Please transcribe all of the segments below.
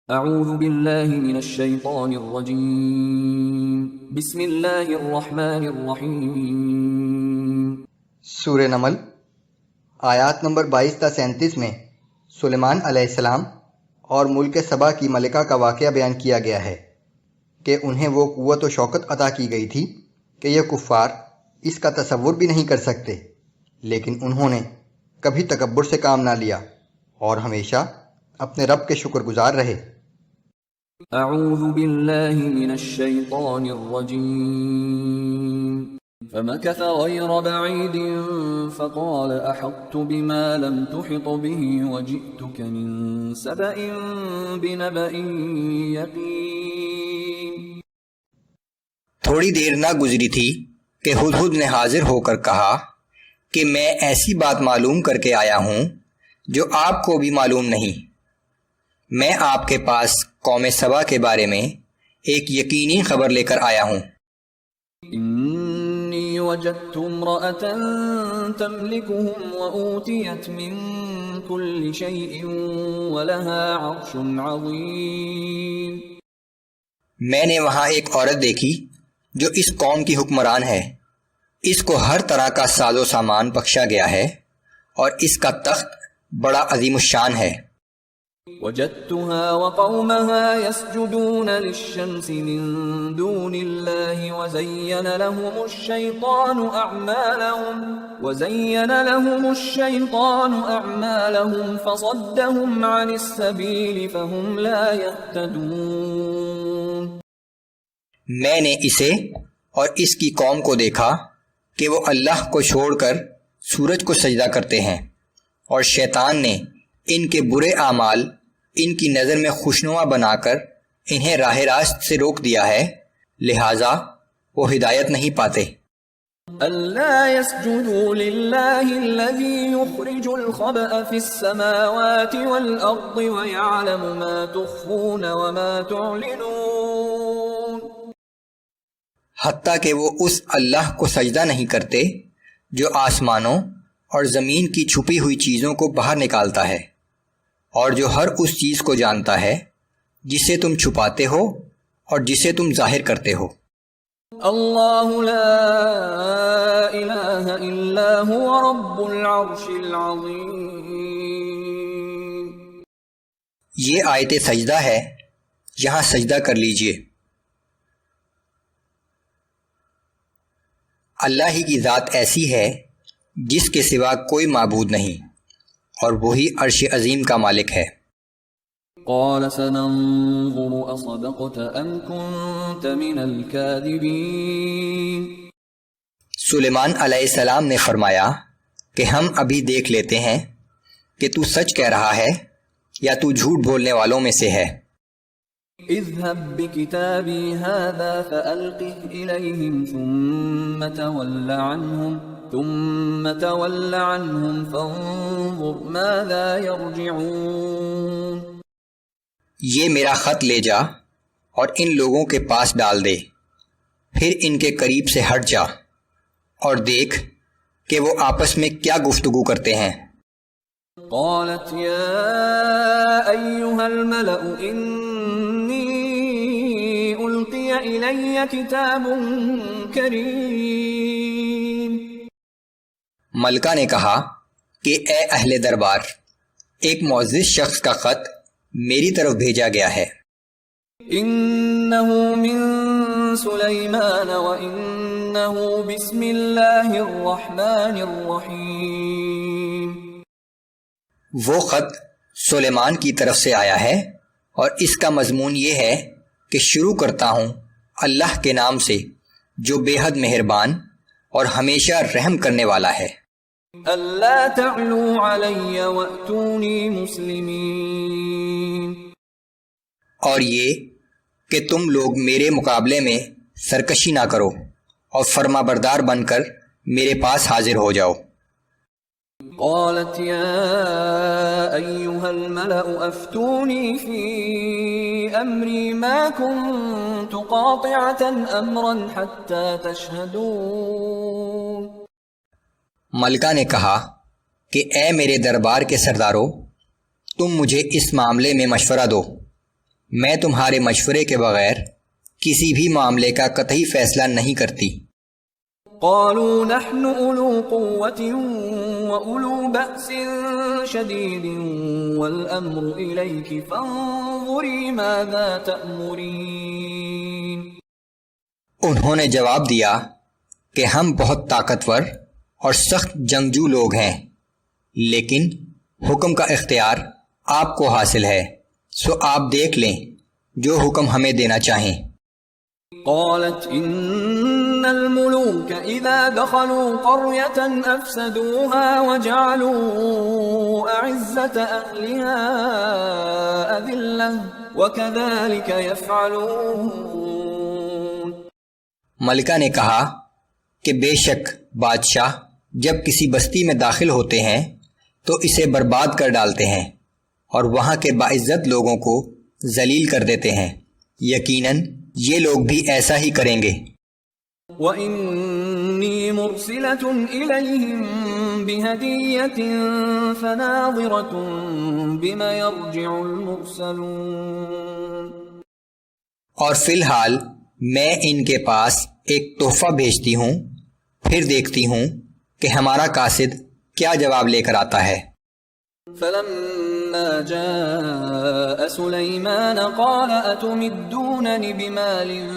اعوذ باللہ من الشیطان الرجیم بسم اللہ الرحمن الرحیم۔ سورہ نمل آیات نمبر 22 تا 37 میں سلیمان علیہ السلام اور ملک سبا کی ملکہ کا واقعہ بیان کیا گیا ہے کہ انہیں وہ قوت و شوکت عطا کی گئی تھی کہ یہ کفار اس کا تصور بھی نہیں کر سکتے، لیکن انہوں نے کبھی تکبر سے کام نہ لیا اور ہمیشہ اپنے رب کے شکر گزار رہے۔ اعوذ باللہ من الشیطان الرجیم فمكث غير بعيد فقال احطت بما لم تحط به وجئتك من سبأ بنبأ يقين۔ تھوڑی دیر نہ گزری تھی کہ ہدہد نے حاضر ہو کر کہا کہ میں ایسی بات معلوم کر کے آیا ہوں جو آپ کو بھی معلوم نہیں۔ میں آپ کے پاس قوم سبا کے بارے میں ایک یقینی خبر لے کر آیا ہوں۔ انی وجدت امرأة تملكهم وأوتيت من كل شيء ولها عرش عظيم۔ میں نے وہاں ایک عورت دیکھی جو اس قوم کی حکمران ہے، اس کو ہر طرح کا ساز و سامان بخشا گیا ہے اور اس کا تخت بڑا عظیم الشان ہے۔ وجدتها وقومها يسجدون للشمس من دون الله وزين لهم الشيطان أعمالهم فصدهم عن السبيل فهم لا يهتدون۔ میں نے اسے اور اس کی قوم کو دیکھا کہ وہ اللہ کو چھوڑ کر سورج کو سجدہ کرتے ہیں، اور شیطان نے ان کے برے اعمال ان کی نظر میں خوشنما بنا کر انہیں راہ راست سے روک دیا ہے، لہٰذا وہ ہدایت نہیں پاتے۔ أَلَّا يَسْجُدُوا لِلَّهِ الَّذِي يُخْرِجُ الْخَبْءَ فِي السَّمَاوَاتِ وَالْأَرْضِ وَيَعْلَمُ مَا تُخْفُونَ وَمَا تُعْلِنُونَ۔ حتیٰ کہ وہ اس اللہ کو سجدہ نہیں کرتے جو آسمانوں اور زمین کی چھپی ہوئی چیزوں کو باہر نکالتا ہے، اور جو ہر اس چیز کو جانتا ہے جسے تم چھپاتے ہو اور جسے تم ظاہر کرتے ہو۔ اللہ لا الہ الا هو رب العرش العظیم۔ یہ آیت سجدہ ہے، یہاں سجدہ کر لیجئے۔ اللہ ہی کی ذات ایسی ہے جس کے سوا کوئی معبود نہیں، اور وہی عرش عظیم کا مالک ہے۔ قال سننظر اصدقت ام كنت من الكاذبین۔ سلیمان علیہ السلام نے فرمایا کہ ہم ابھی دیکھ لیتے ہیں کہ تو سچ کہہ رہا ہے یا تو جھوٹ بولنے والوں میں سے ہے۔ اذهب بكتابي هذا فألقه إليهم ثم تول عنهم فانظر ماذا يرجعون۔ یہ میرا خط لے جا اور ان لوگوں کے پاس ڈال دے، پھر ان کے قریب سے ہٹ جا اور دیکھ کہ وہ آپس میں کیا گفتگو کرتے ہیں۔ قالت يا أيها الملأ إني ألقي إلي كتاب كريم۔ ملکہ نے کہا کہ اے اہل دربار، ایک معزز شخص کا خط میری طرف بھیجا گیا ہے۔ إنه من سليمان وإنه بسم الله الرحمن الرحيم۔ وہ خط سلیمان کی طرف سے آیا ہے اور اس کا مضمون یہ ہے کہ شروع کرتا ہوں اللہ کے نام سے جو بے حد مہربان اور ہمیشہ رحم کرنے والا ہے۔ أَلَّا تَعْلُوا عَلَيَّ وَأْتُونِي مُسْلِمِينَ۔ اور یہ کہ تم لوگ میرے مقابلے میں سرکشی نہ کرو اور فرما بردار بن کر میرے پاس حاضر ہو جاؤ۔ قالت يا أيها الملأ أفتوني في أمري ما كنت قاطعة أمرا حتى تشهدون۔ ملکہ نے کہا کہ اے میرے دربار کے سردارو، تم مجھے اس معاملے میں مشورہ دو، میں تمہارے مشورے کے بغیر کسی بھی معاملے کا قطعی فیصلہ نہیں کرتی۔ قالوا نحن أولو قوة وأولو بأس شديد والأمر إليك فانظري ماذا تأمرين۔ انہوں نے جواب دیا کہ ہم بہت طاقتور اور سخت جنگجو لوگ ہیں، لیکن حکم کا اختیار آپ کو حاصل ہے، سو آپ دیکھ لیں جو حکم ہمیں دینا چاہیں۔ قالت إن الملوك إذا دخلوا قرية أفسدوها وجعلوا أعزة أهلها أذلة وكذلك يفعلون۔ ملکہ نے کہا کہ بے شک بادشاہ جب کسی بستی میں داخل ہوتے ہیں تو اسے برباد کر ڈالتے ہیں اور وہاں کے باعزت لوگوں کو ذلیل کر دیتے ہیں، یقیناً یہ لوگ بھی ایسا ہی کریں گے۔ وَإِنِّي مُرْسِلَةٌ إِلَيْهِمْ بِهَدِيَّةٍ فَنَاظِرَةٌ بِمَ يَرْجِعُ الْمُرْسَلُونَ۔ اور فی الحال میں ان کے پاس ایک تحفہ بھیجتی ہوں، پھر دیکھتی ہوں کہ ہمارا قاصد کیا جواب لے کر آتا ہے۔ فَلَمَّا جَاءَ سُلَيْمَانَ قَالَ أَتُمِدُّونَنِ بِمَالٍ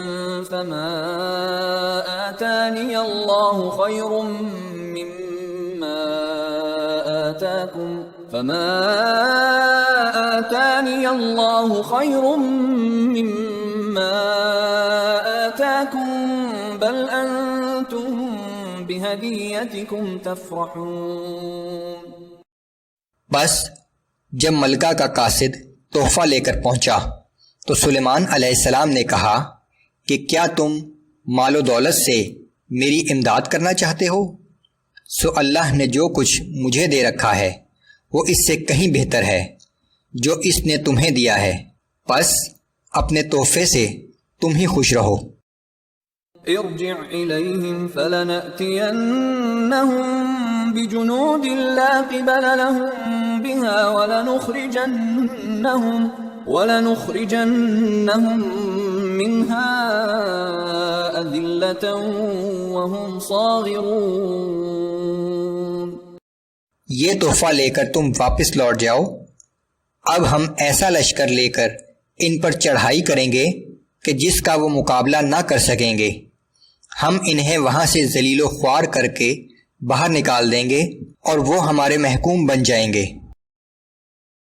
فَمَا آتَانِيَ اللَّهُ خَيْرٌ مِّمَّا آتَاكُمْ بَلْ أَنْتُمْ بِهَدِيَّتِكُمْ تَفْرَحُونَ۔ بس جب ملکہ کا قاصد تحفہ لے کر پہنچا تو سلیمان علیہ السلام نے کہا کہ کیا تم مال و دولت سے میری امداد کرنا چاہتے ہو؟ سو اللہ نے جو کچھ مجھے دے رکھا ہے وہ اس سے کہیں بہتر ہے جو اس نے تمہیں دیا ہے، بس اپنے تحفے سے تم ہی خوش رہو۔ ارجع إليهم فلنأتينهم بجنود لا قبل لهم بها ولنخرجنهم منها أذلة وهم صاغرون۔ یہ تحفہ لے کر تم واپس لوٹ جاؤ، اب ہم ایسا لشکر لے کر ان پر چڑھائی کریں گے کہ جس کا وہ مقابلہ نہ کر سکیں گے، ہم انہیں وہاں سے ذلیل و خوار کر کے باہر نکال دیں گے اور وہ ہمارے محکوم بن جائیں گے۔